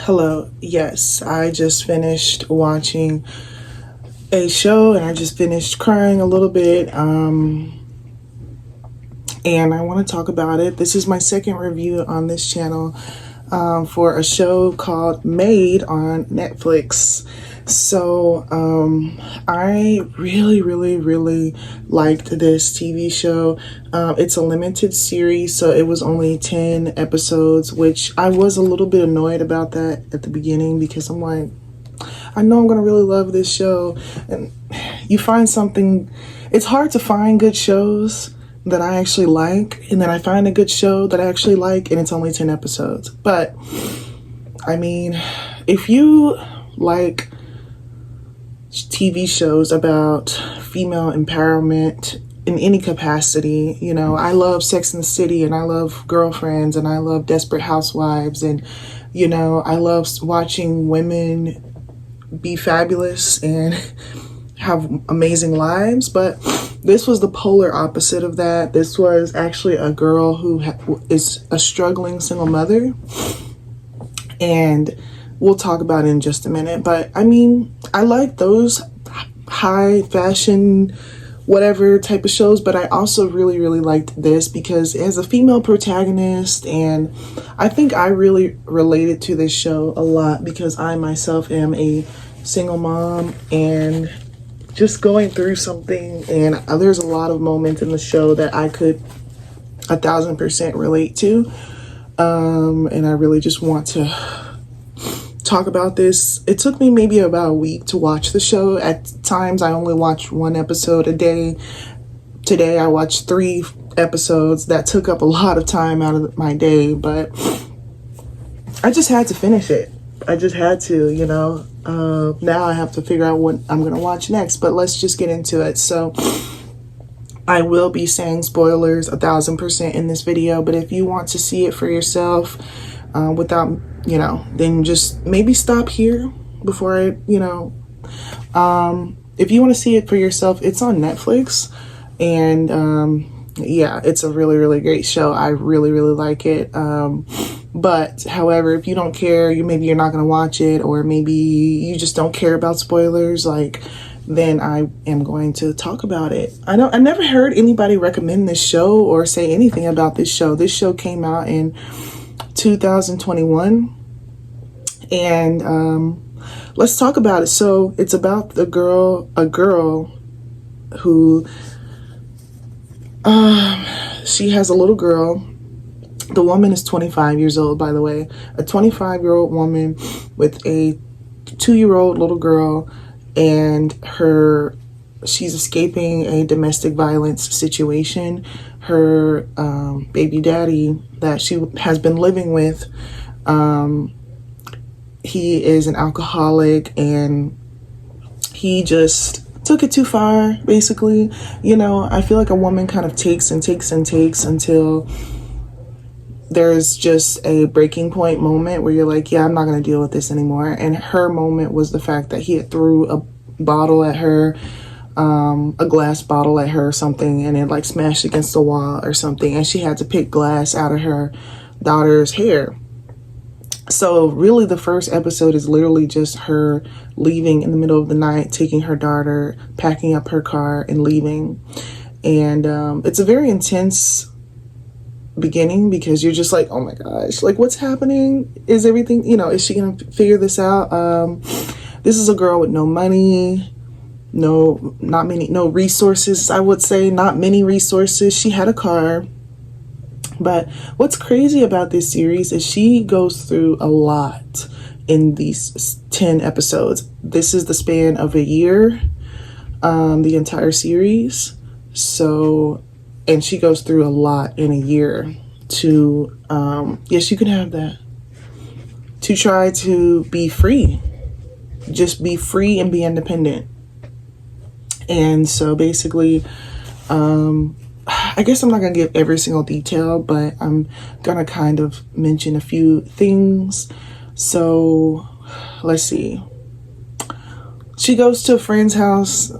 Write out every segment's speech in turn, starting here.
Hello. Yes, I just finished watching a show and I just finished crying a little bit. And I want to talk about it. This is my second review on this channel for a show called MAID on Netflix. So I really liked this TV show. It's a limited series, so it was only 10 episodes, which I was a little bit annoyed about that at the beginning because I'm like, I know I'm gonna really love this show. And you find something, it's hard to find good shows that I actually like, and then I find a good show that I actually like and it's only 10 episodes. But I mean, if you like TV shows about female empowerment in any capacity, you know, I love Sex and the City, and I love Girlfriends, and I love Desperate Housewives, and you know, I love watching women be fabulous and have amazing lives. But this was the polar opposite of that. This was actually a girl who is a struggling single mother, and we'll talk about it in just a minute. But I mean, I like those high fashion whatever type of shows, but I also really liked this because it has a female protagonist, and I think I really related to this show a lot because I myself am a single mom and just going through something, and there's a lot of moments in the show that I could 1000% relate to, and I really just want to talk about this. It took me maybe about a week to watch the show. At times I only watched one episode a day. Today I watched 3 episodes. That took up a lot of time out of my day, but I just had to finish it. I just had to, you know. Now I have to figure out what I'm gonna watch next, but let's just get into it. So I will be saying spoilers 1000% in this video, but if you want to see it for yourself without, you know, then just maybe stop here before I, you know, if you want to see it for yourself, it's on Netflix, and yeah, it's a really great show. I really like it. But however, if you don't care, maybe you're not going to watch it, or maybe you just don't care about spoilers, like, then I am going to talk about it. I never heard anybody recommend this show or say anything about this show. This show came out in 2021, and let's talk about it. So it's about a girl who she has a little girl. The woman is 25 years old, by the way, a 25-year-old woman with a 2-year-old little girl, and she's escaping a domestic violence situation. Her baby daddy that she has been living with, he is an alcoholic, and he just took it too far, basically. You know, I feel like a woman kind of takes until there's just a breaking point moment where you're like, yeah, I'm not going to deal with this anymore. And her moment was the fact that he had threw a bottle at her, a glass bottle at her or something, and it like smashed against the wall or something, and she had to pick glass out of her daughter's hair. So really the first episode is literally just her leaving in the middle of the night, taking her daughter, packing up her car and leaving. And it's a very intense beginning because you're just like, oh my gosh, like, what's happening? Is everything, you know, is she gonna figure this out? This is a girl with no money, no resources. I would say not many resources. She had a car, but what's crazy about this series is she goes through a lot in these 10 episodes. This is the span of a year, the entire series. So, and she goes through a lot in a year to, yes, you can have that, to try to be free, just be free and be independent. And so basically, I guess I'm not gonna give every single detail, but I'm gonna kind of mention a few things. So let's see. She goes to a friend's house.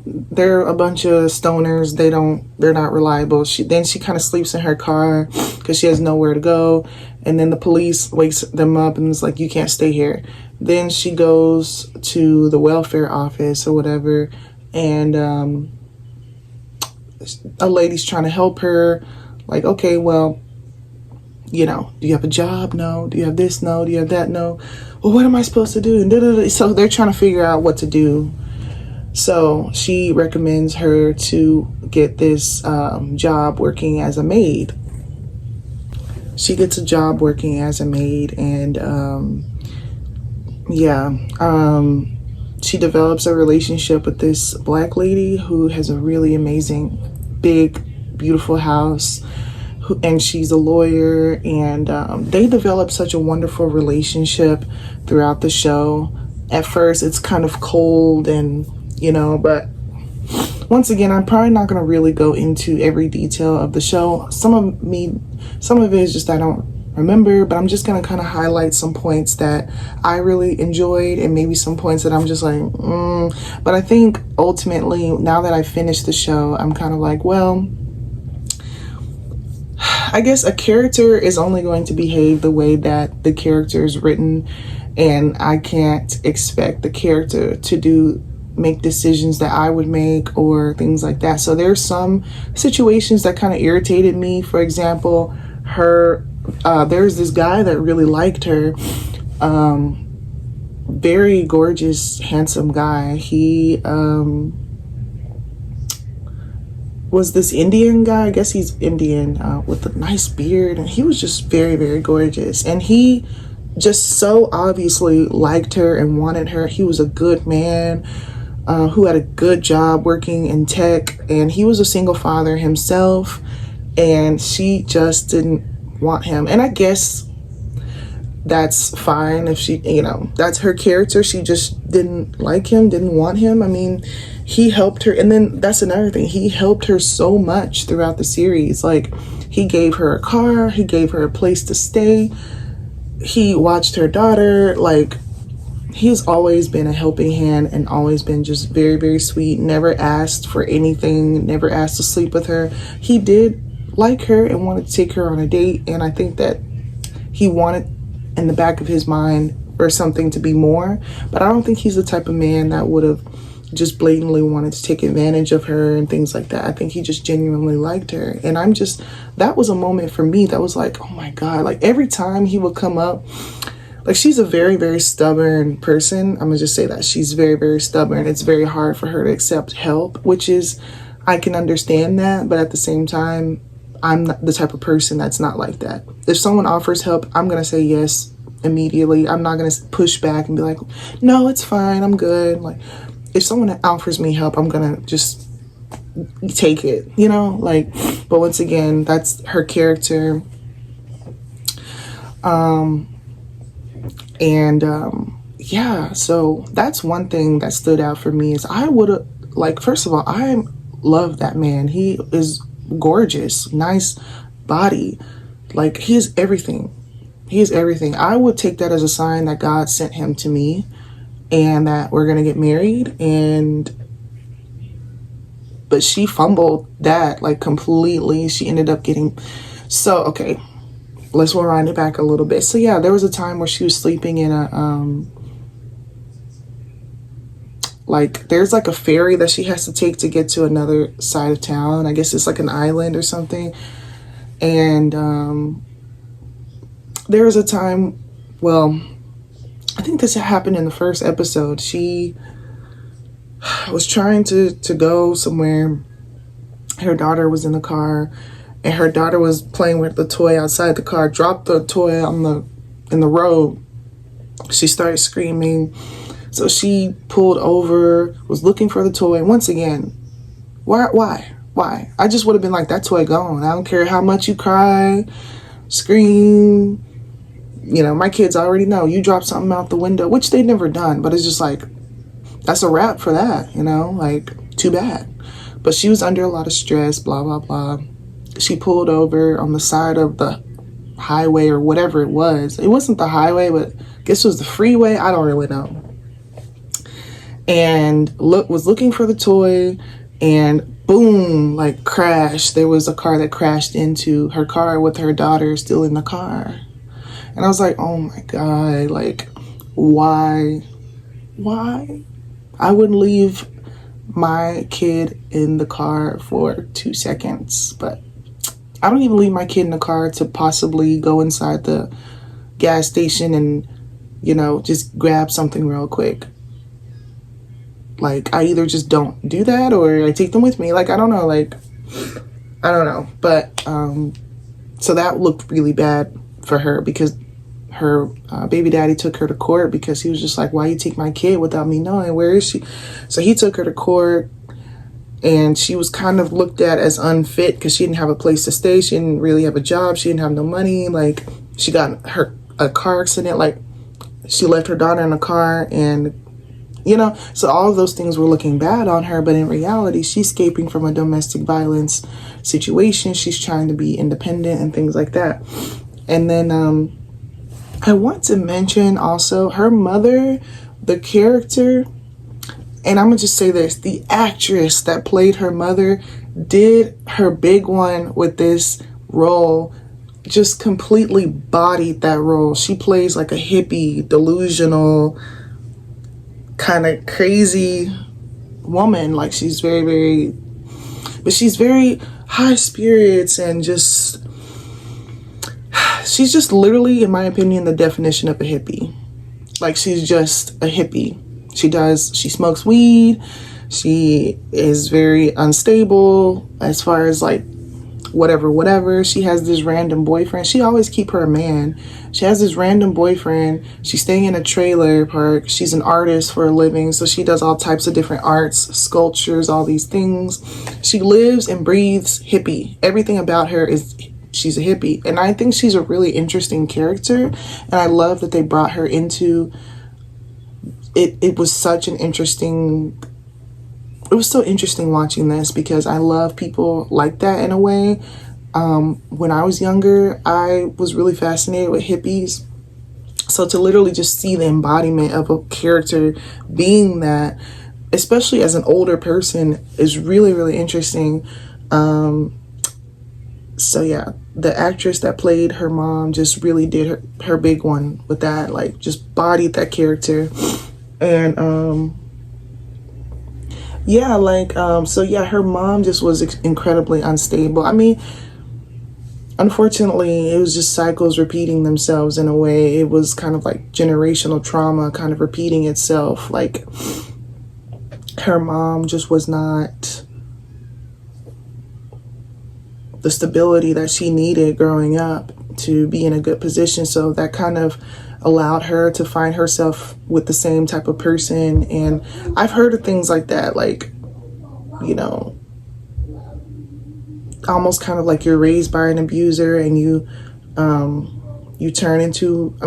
they're a bunch of stoners. They're not reliable. She kind of sleeps in her car because she has nowhere to go. And then the police wakes them up and is like, you can't stay here. Then she goes to the welfare office or whatever, and a lady's trying to help her. Like, okay, well, you know, do you have a job? No. Do you have this? No. Do you have that? No. Well, what am I supposed to do? And so they're trying to figure out what to do. So she recommends her to get this job working as a maid. She gets a job working as a maid, and she develops a relationship with this black lady who has a really amazing, big, beautiful house. And she's a lawyer, and they develop such a wonderful relationship throughout the show. At first, it's kind of cold, and you know, but once again, I'm probably not going to really go into every detail of the show. Some of it is just I don't remember, but I'm just going to kind of highlight some points that I really enjoyed, and maybe some points that I'm just like, But I think ultimately, now that I finished the show, I'm kind of like, well, I guess a character is only going to behave the way that the character is written, and I can't expect the character to make decisions that I would make or things like that. So there's some situations that kind of irritated me. For example, there's this guy that really liked her, very gorgeous, handsome guy. He was this Indian guy. I guess he's Indian, with a nice beard, and he was just very, very gorgeous. And he just so obviously liked her and wanted her. He was a good man, who had a good job working in tech, and he was a single father himself, and she just didn't want him. And I guess that's fine if she, you know, that's her character. She just didn't like him, didn't want him. I mean, he helped her, and then that's another thing. He helped her so much throughout the series. Like, he gave her a car, he gave her a place to stay, he watched her daughter. Like, he's always been a helping hand and always been just very, very sweet. Never asked for anything, never asked to sleep with her. He did like her and wanted to take her on a date, and I think that he wanted in the back of his mind for something to be more, but I don't think he's the type of man that would have just blatantly wanted to take advantage of her and things like that. I think he just genuinely liked her, and that was a moment for me that was like, oh my God. Like, every time he would come up, like, she's a very, very stubborn person. I'm gonna just say that she's very, very stubborn. It's very hard for her to accept help, which is, I can understand that, but at the same time, I'm not the type of person that's not like that. If someone offers help, I'm gonna say yes immediately. I'm not gonna push back and be like, no, it's fine, I'm good. Like, if someone offers me help, I'm gonna just take it, you know? Like, but once again, that's her character. Yeah, so that's one thing that stood out for me is I would have, like, first of all, I love that man. He is gorgeous, nice body. Like, he is everything. He is everything. I would take that as a sign that God sent him to me and that we're going to get married. But she fumbled that, like, completely. She ended up getting, so, okay, let's rewind it back a little bit. So yeah, there was a time where she was sleeping in a, like, there's like a ferry that she has to take to get to another side of town. I guess it's like an island or something. And there was a time, well, I think this happened in the first episode. She was trying to go somewhere. Her daughter was in the car, and her daughter was playing with the toy outside the car, dropped the toy in the road. She started screaming. So she pulled over, was looking for the toy. Once again, why? I just would have been like, that toy gone. I don't care how much you cry, scream. You know, my kids already know you dropped something out the window, which they'd never done, but it's just like, that's a wrap for that, you know, like, too bad. But she was under a lot of stress, blah, blah, blah. She pulled over on the side of the highway or whatever it was. It wasn't the highway, but I guess it was the freeway. I don't really know. and was looking for the toy, and boom, like crash. There was a car that crashed into her car with her daughter still in the car. And I was like, oh my God, like, why? I wouldn't leave my kid in the car for 2 seconds, but I don't even leave my kid in the car to possibly go inside the gas station and, just grab something real quick. Like, I either just don't do that or I take them with me. Like, I don't know. But, so that looked really bad for her, because her baby daddy took her to court because he was just like, why you take my kid without me knowing? Where is she? So he took her to court, and she was kind of looked at as unfit because she didn't have a place to stay. She didn't really have a job. She didn't have no money. Like, she got a car accident. Like, she left her daughter in a car, and so all of those things were looking bad on her. But in reality, she's escaping from a domestic violence situation. She's trying to be independent and things like that. And then I want to mention also her mother, the character, and I'm gonna just say this, the actress that played her mother did her big one with this role, just completely bodied that role. She plays like a hippie, delusional, kind of crazy woman. Like, she's but she's very high spirits, and she's just literally, in my opinion, the definition of a hippie. Like, she's just a hippie. She smokes weed. She is very unstable as far as like whatever. She has this random boyfriend. She always keep her a man. She has this random boyfriend. She's staying in a trailer park. She's an artist for a living. So she does all types of different arts, sculptures, all these things. She lives and breathes hippie. Everything about her is she's a hippie. And I think she's a really interesting character. And I love that they brought her into it. It was so interesting watching this, because I love people like that in a way. When I was younger, I was really fascinated with hippies. So to literally just see the embodiment of a character being that, especially as an older person, is really, really interesting. So yeah, the actress that played her mom just really did her big one with that, like, just bodied that character. And her mom just was incredibly unstable. I mean, unfortunately, it was just cycles repeating themselves in a way. It was kind of like generational trauma kind of repeating itself. Like, her mom just was not the stability that she needed growing up to be in a good position. So that kind of allowed her to find herself with the same type of person. And I've heard of things like that, like, almost kind of like you're raised by an abuser, and you turn into,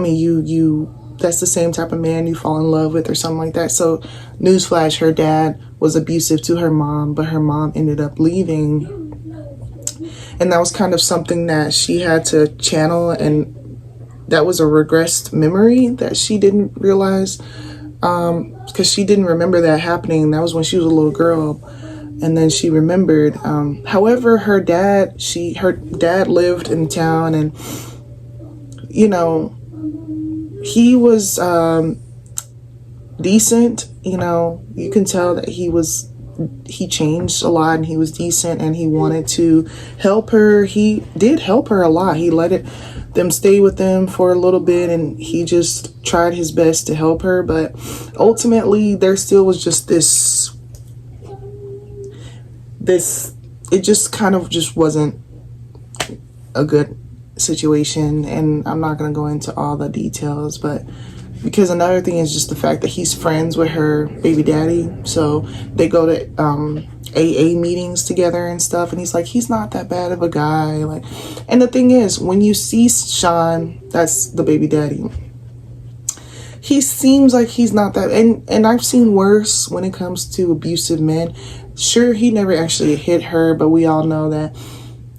that's the same type of man you fall in love with or something like that. So newsflash, her dad was abusive to her mom, but her mom ended up leaving. And that was kind of something that she had to channel, and that was a regressed memory that she didn't realize, because she didn't remember that happening. That was when she was a little girl, and then she remembered. However, her dad lived in town, and he was decent. You can tell that he changed a lot, and he was decent, and he wanted to help her. He did help her a lot. He let them stay with them for a little bit, and he just tried his best to help her. But ultimately, there still was just this it just kind of just wasn't a good situation. And I'm not going to go into all the details, but because another thing is just the fact that he's friends with her baby daddy. So they go to AA meetings together and stuff. And he's like, he's not that bad of a guy. Like, and the thing is, when you see Sean, that's the baby daddy, he seems like he's not that. And I've seen worse when it comes to abusive men. Sure, he never actually hit her, but we all know that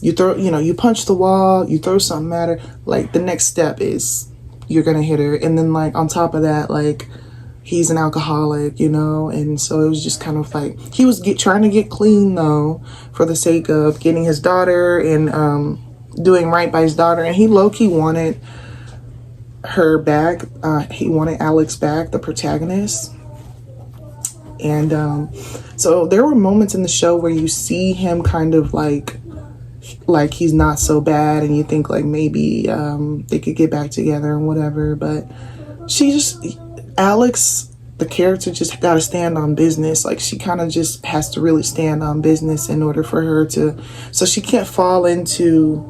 you punch the wall, you throw something at her. Like, the next step is you're gonna hit her. And then, like, on top of that, like, he's an alcoholic, you know, and so it was just kind of like he was trying to get clean though, for the sake of getting his daughter and doing right by his daughter, and he low-key wanted her back. He wanted Alex back, the protagonist. And so there were moments in the show where you see him kind of like he's not so bad, and you think like maybe they could get back together and whatever, but Alex, the character, just got to stand on business. Like, she kind of just has to really stand on business in order for her to, so she can't fall into,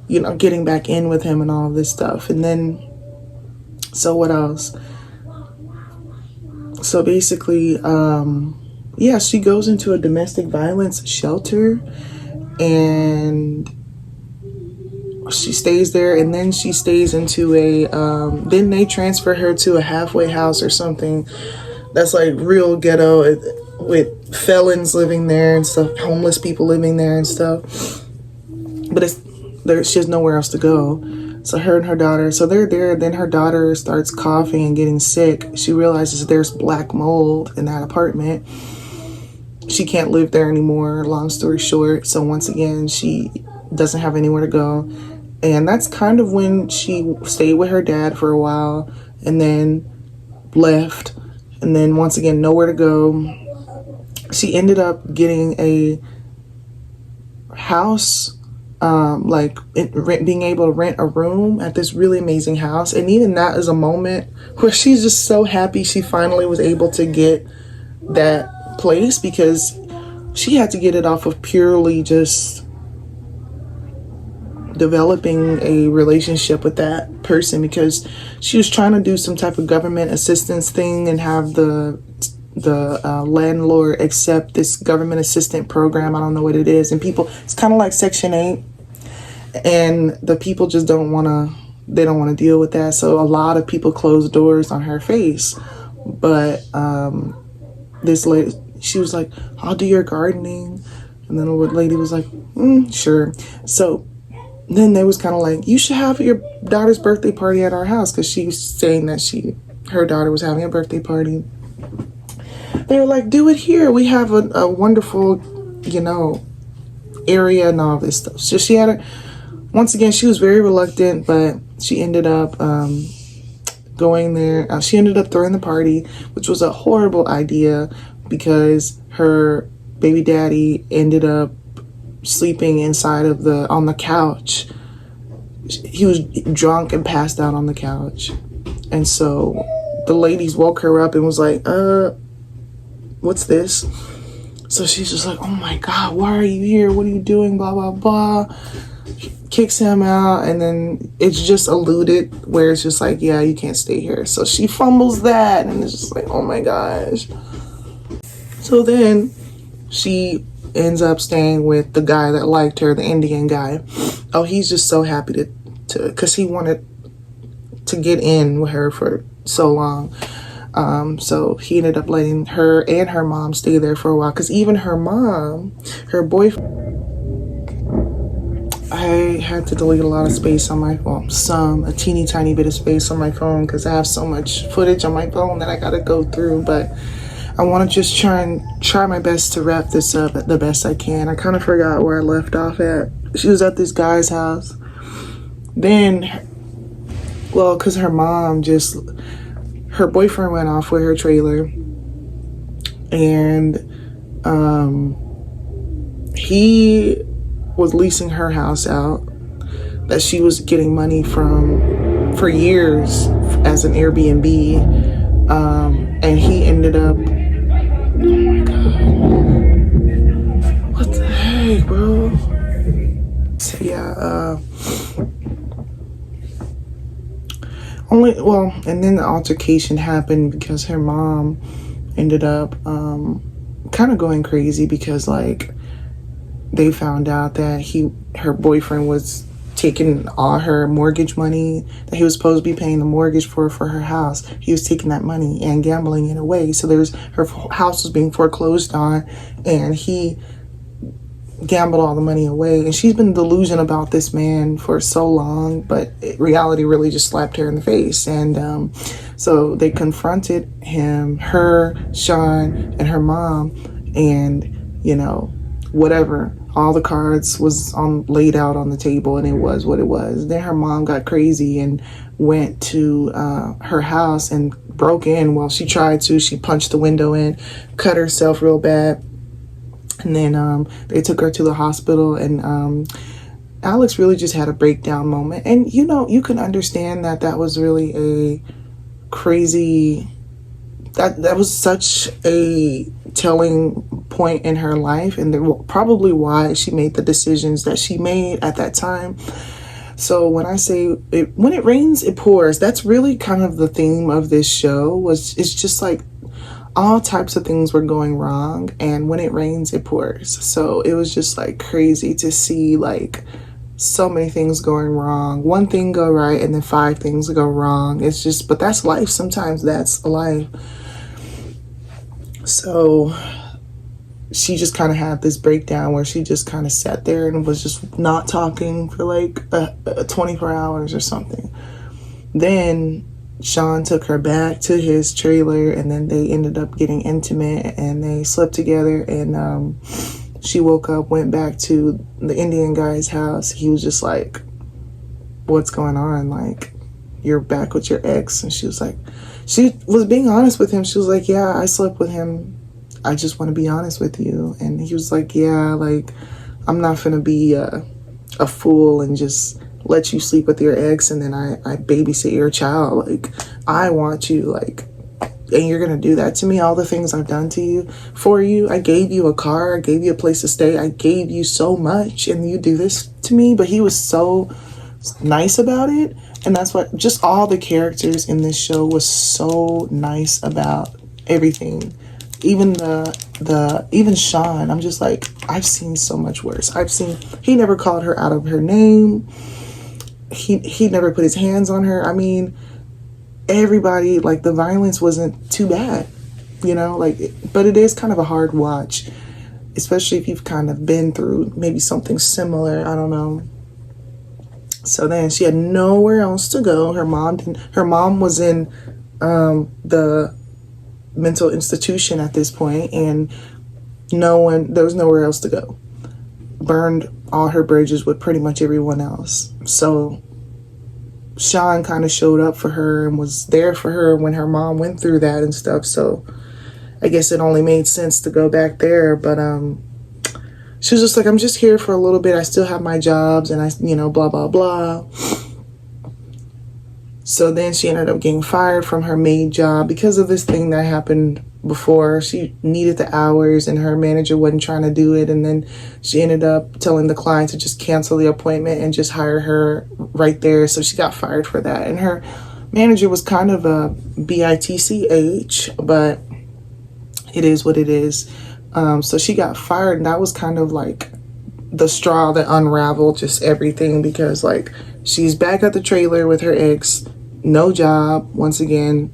you know, getting back in with him and all this stuff. And then, so what else? So basically, yeah, she goes into a domestic violence shelter, and she stays there, and then she stays into a then they transfer her to a halfway house or something that's like real ghetto, with felons living there and stuff, homeless people living there and stuff, but she has nowhere else to go. So her and her daughter, so they're there. Then her daughter starts coughing and getting sick. She realizes there's black mold in that apartment. She can't live there anymore, long story short. So once again, she doesn't have anywhere to go. And that's kind of when she stayed with her dad for a while and then left. And then once again, nowhere to go. She ended up getting a house, being able to rent a room at this really amazing house. And even that is a moment where she's just so happy she finally was able to get that place, because she had to get it off of purely just developing a relationship with that person, because she was trying to do some type of government assistance thing and have the landlord accept this government assistant program. I don't know what it is, and people, it's kind of like Section 8, and the people just don't want to deal with that. So a lot of people closed doors on her face. But this lady, she was like, I'll do your gardening. And then the lady was like, sure. So then they was kind of like, you should have your daughter's birthday party at our house, because she was saying that her daughter was having a birthday party. They were like, do it here. We have a wonderful, you know, area and all this stuff. So she had once again, she was very reluctant, but she ended up going there. She ended up throwing the party, which was a horrible idea, because her baby daddy ended up sleeping on the couch. He was drunk and passed out on the couch. And so the ladies woke her up and was like, what's this? So she's just like, oh my God, why are you here? What are you doing? Blah, blah, blah. Kicks him out, and then it's just alluded where it's just like, yeah, you can't stay here. So she fumbles that, and it's just like, oh my gosh. So then she ends up staying with the guy that liked her, the Indian guy. Oh, he's just so happy to because he wanted to get in with her for so long. So he ended up letting her and her mom stay there for a while, because even her mom, her boyfriend, I had to delete a lot of space on my, a teeny tiny bit of space on my phone, because I have so much footage on my phone that I gotta go through. But I want to just try my best to wrap this up the best I can. I kind of forgot where I left off at. She was at this guy's house. Then, because her mom her boyfriend went off with her trailer, and he was leasing her house out that she was getting money from for years as an Airbnb, and he ended up, oh my God, what the heck, bro? So yeah, and then the altercation happened because her mom ended up kind of going crazy, because like they found out that her boyfriend was taking all her mortgage money that he was supposed to be paying the mortgage for her house. He was taking that money and gambling it away. So her house was being foreclosed on, and he gambled all the money away. And she's been delusional about this man for so long, but reality really just slapped her in the face. And so they confronted him, her, Sean, and her mom, and, you know, whatever. All the cards was laid out on the table, and it was what it was. Then her mom got crazy and went to her house and broke in. Well, she tried to. She punched the window in, cut herself real bad. And then they took her to the hospital, and Alex really just had a breakdown moment. And, you know, you can understand that that was really a crazy, that was such a telling point in her life, and probably why she made the decisions that she made at that time. So when I say when it rains, it pours, that's really kind of the theme of this show. It's just like all types of things were going wrong, and when it rains, it pours. So it was just like crazy to see like so many things going wrong. One thing go right, and then 5 things go wrong. It's just, but that's life. Sometimes that's life. So she just kind of had this breakdown where she just kind of sat there and was just not talking for like 24 hours or something. Then Sean took her back to his trailer, and then they ended up getting intimate, and they slept together. And she woke up, went back to the Indian guy's house. He was just like, what's going on? Like, you're back with your ex? And she was like, she was being honest with him. She was like, yeah, I slept with him. I just want to be honest with you. And he was like, yeah, like, I'm not gonna be a fool and just let you sleep with your ex and then I babysit your child. Like, I want you, like, and you're gonna do that to me? All the things I've done to you, for you. I gave you a car, I gave you a place to stay, I gave you so much, and you do this to me? But he was so nice about it. And that's what, just all the characters in this show was so nice about everything. Even even Sean, I'm just like, I've seen so much worse. He never called her out of her name. He never put his hands on her. I mean, everybody, like, the violence wasn't too bad, you know, like, but it is kind of a hard watch, especially if you've kind of been through maybe something similar. I don't know. So then she had nowhere else to go. Her mom was in the mental institution at this point, and there was nowhere else to go. Burned all her bridges with pretty much everyone else. So Sean kind of showed up for her and was there for her when her mom went through that and stuff. So I guess it only made sense to go back there. But she was just like, I'm just here for a little bit. I still have my jobs, and I, you know, blah, blah, blah. So then she ended up getting fired from her MAID job because of this thing that happened before. She needed the hours and her manager wasn't trying to do it. And then she ended up telling the client to just cancel the appointment and just hire her right there. So she got fired for that. And her manager was kind of a bitch, but it is what it is. So she got fired, and that was kind of like the straw that unraveled just everything, because like she's back at the trailer with her ex, no job once again.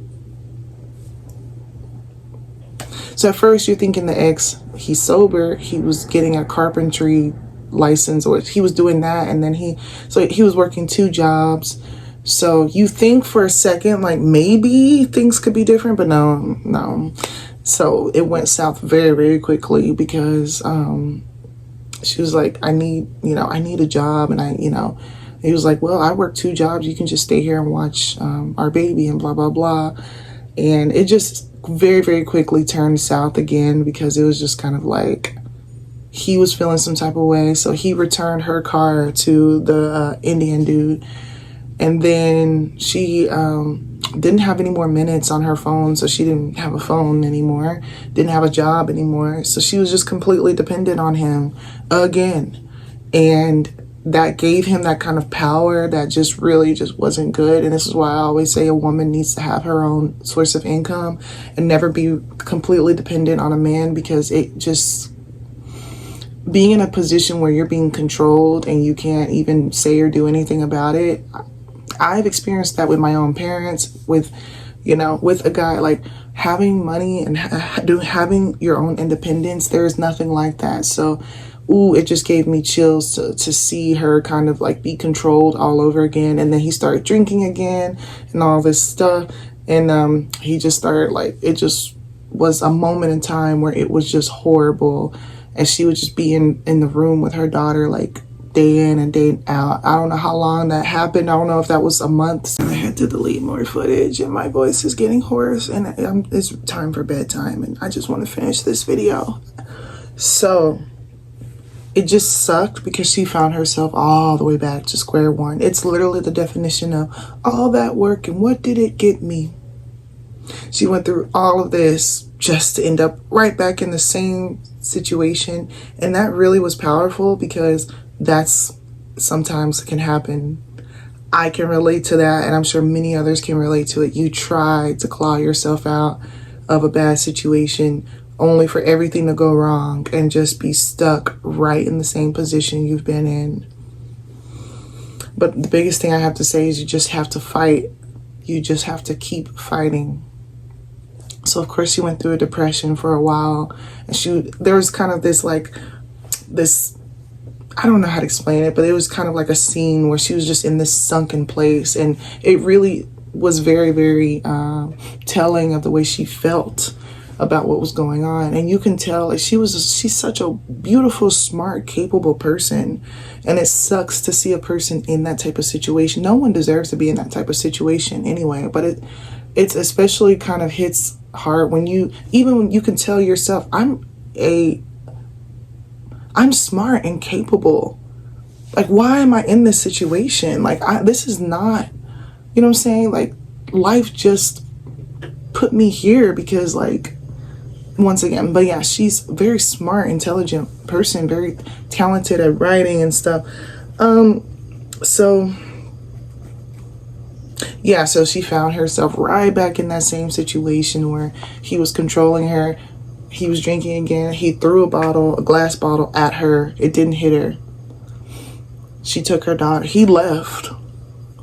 So at first you're thinking the ex, he's sober, he was getting a carpentry license, or he was doing that, and then he was working 2 jobs. So you think for a second like maybe things could be different, but no. So it went south very, very quickly, because she was like, I need a job. And he was like, well, I work 2 jobs. You can just stay here and watch our baby and blah, blah, blah. And it just very, very quickly turned south again, because it was just kind of like he was feeling some type of way. So he returned her car to the Indian dude. And then she didn't have any more minutes on her phone, so she didn't have a phone anymore, didn't have a job anymore. So she was just completely dependent on him again. And that gave him that kind of power that just really just wasn't good. And this is why I always say a woman needs to have her own source of income and never be completely dependent on a man, because it just, being in a position where you're being controlled and you can't even say or do anything about it. I've experienced that with my own parents, with a guy, like having money and having your own independence. There is nothing like that. So ooh, it just gave me chills to see her kind of like be controlled all over again. And then he started drinking again and all this stuff. And he just started like, it just was a moment in time where it was just horrible. And she would just be in the room with her daughter like day in and day out. I don't know how long that happened. I don't know if that was a month. I had to delete more footage and my voice is getting hoarse and it's time for bedtime and I just want to finish this video. So it just sucked because she found herself all the way back to square one. It's literally the definition of all that work and what did it get me? She went through all of this just to end up right back in the same situation. And that really was powerful because that's sometimes can happen. I can relate to that, and I'm sure many others can relate to it. You try to claw yourself out of a bad situation only for everything to go wrong and just be stuck right in the same position you've been in. But the biggest thing I have to say is you just have to fight. You just have to keep fighting. So of course she went through a depression for a while, and there was kind of this I don't know how to explain it, but it was kind of like a scene where she was just in this sunken place, and it really was very, very telling of the way she felt about what was going on. And you can tell like she's such a beautiful, smart, capable person, and it sucks to see a person in that type of situation. No one deserves to be in that type of situation anyway, but it's especially kind of hits hard when you can tell yourself, I'm smart and capable. Like, why am I in this situation? Like, this is not, you know what I'm saying? Like, life just put me here because, like, once again, but yeah, she's a very smart, intelligent person, very talented at writing and stuff. So she found herself right back in that same situation where he was controlling her. He was drinking again. He threw a glass bottle at her. It didn't hit her. She took her daughter. He left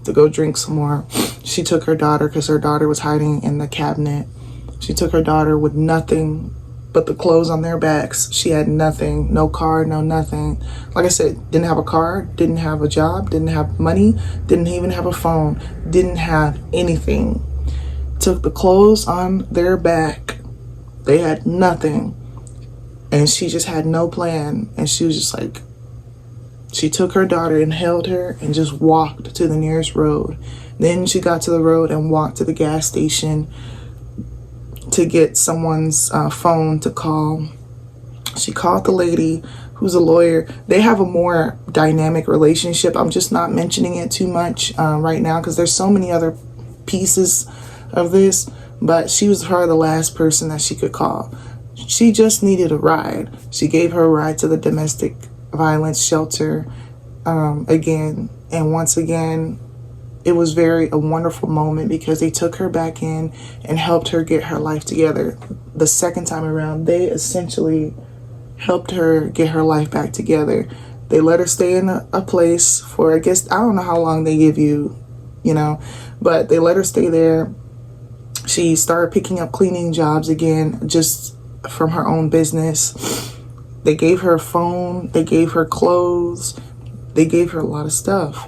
to go drink some more. She took her daughter because her daughter was hiding in the cabinet. She took her daughter with nothing but the clothes on their backs. She had nothing, no car, no nothing. Like I said, didn't have a car, didn't have a job, didn't have money, didn't even have a phone, didn't have anything. Took the clothes on their back. They had nothing, and she just had no plan. And she was just like, she took her daughter and held her and just walked to the nearest road. Then she got to the road and walked to the gas station to get someone's phone to call. She called the lady who's a lawyer. They have a more dynamic relationship. I'm just not mentioning it too much right now because there's so many other pieces of this. But she was probably the last person that she could call. She just needed a ride. She gave her a ride to the domestic violence shelter again. And once again, it was a wonderful moment because they took her back in and helped her get her life together. The second time around, they essentially helped her get her life back together. They let her stay in a place for, I guess, I don't know how long they give you, but they let her stay there. She started picking up cleaning jobs again, just from her own business. They gave her a phone, they gave her clothes, they gave her a lot of stuff,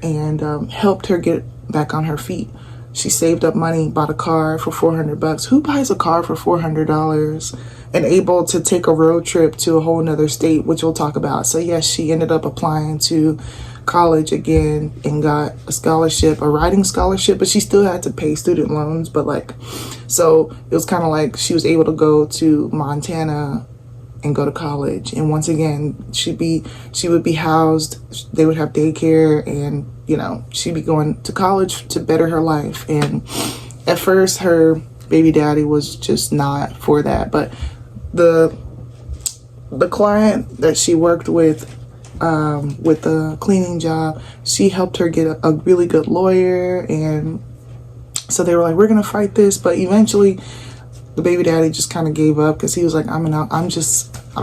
and helped her get back on her feet. She saved up money, bought a car for $400. Who buys a car for $400 and able to take a road trip to a whole nother state, which we'll talk about? So yes, she ended up applying to college again and got a scholarship, a writing scholarship, but she still had to pay student loans. But so it was kind of like she was able to go to Montana and go to college. And once again, she would be housed. They would have daycare, and she'd be going to college to better her life. And at first, her baby daddy was just not for that. But the client that she worked with the cleaning job, she helped her get a really good lawyer. And so they were like, we're gonna fight this. But eventually the baby daddy just kind of gave up because he was like, I'm an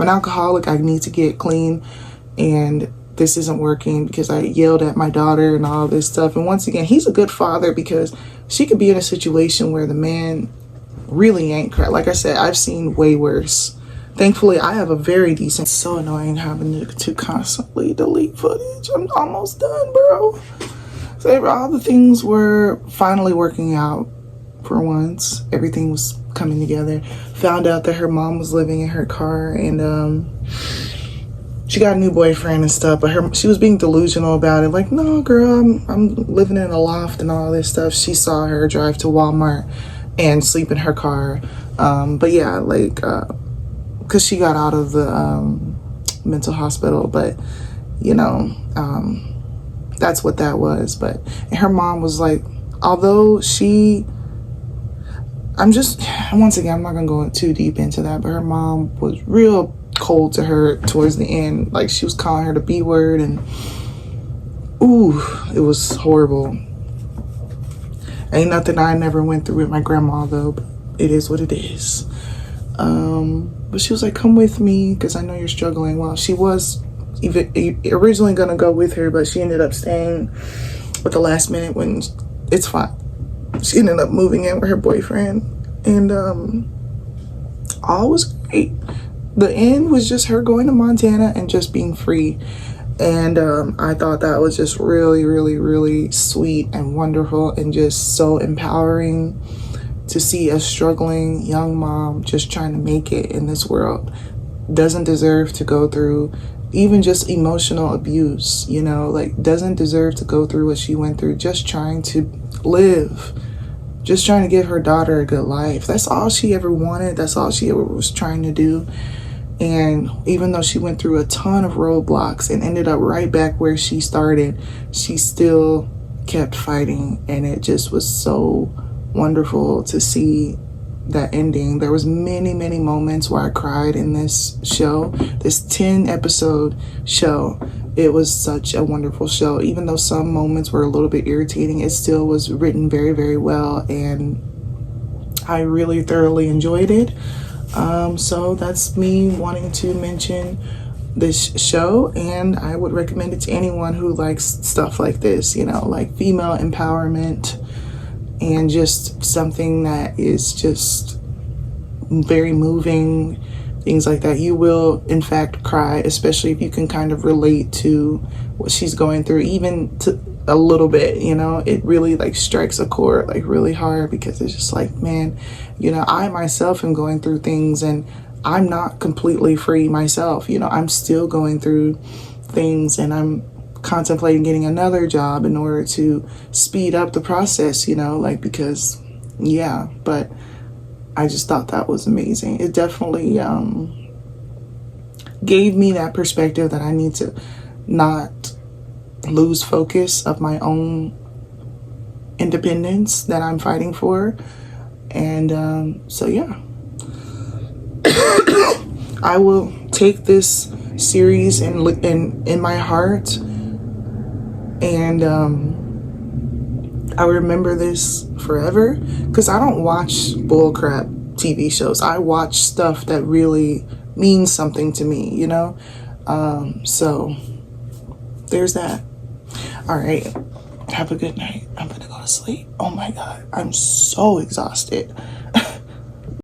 alcoholic. I need to get clean, and this isn't working because I yelled at my daughter and all this stuff. And once again, he's a good father because she could be in a situation where the man really ain't crap. Like I said, I've seen way worse Thankfully, I have a very decent. It's so annoying having to constantly delete footage. I'm almost done, bro. So all the things were finally working out for once. Everything was coming together. Found out that her mom was living in her car, and she got a new boyfriend and stuff, but she was being delusional about it. Like, no, girl, I'm living in a loft and all this stuff. She saw her drive to Walmart and sleep in her car. But yeah, like, because she got out of the mental hospital, but you know, that's what that was. But and her mom was like, although once again, I'm not gonna go too deep into that, but her mom was real cold to her towards the end. Like, she was calling her the B word, and ooh, it was horrible. Ain't nothing I never went through with my grandma though, but it is what it is. But she was like, come with me because I know you're struggling. Well, she was even originally gonna go with her, but she ended up staying at the last minute when it's fine. She ended up moving in with her boyfriend, and all was great. The end was just her going to Montana and just being free. And I thought that was just really, really, really sweet and wonderful, and just so empowering to see a struggling young mom just trying to make it in this world. Doesn't deserve to go through even just emotional abuse, you know, like doesn't deserve to go through what she went through, just trying to live, just trying to give her daughter a good life. That's all she ever wanted. That's all she ever was trying to do. And even though she went through a ton of roadblocks and ended up right back where she started, she still kept fighting. And it just was so wonderful to see that ending. There was many, many moments where I cried in this show, this 10 episode show. It was such a wonderful show. Even though some moments were a little bit irritating, it still was written very, very well. And I really thoroughly enjoyed it. So that's me wanting to mention this show, and I would recommend it to anyone who likes stuff like this, you know, like female empowerment and just something that is just very moving, things like that. You will in fact cry, especially if you can kind of relate to what she's going through, even to a little bit, you know. It really like strikes a chord like really hard, because it's just like, man, you know, I myself am going through things, and I'm not completely free myself, you know. I'm still going through things, and I'm contemplating getting another job in order to speed up the process, you know, like, because yeah. But I just thought that was amazing. It definitely gave me that perspective that I need to not lose focus of my own independence that I'm fighting for. And so yeah, I will take this series in my heart, and I remember this forever, because I don't watch bullcrap TV shows. I watch stuff that really means something to me, you know. So there's that. All right, have a good night. I'm gonna go to sleep. Oh my god, I'm so exhausted.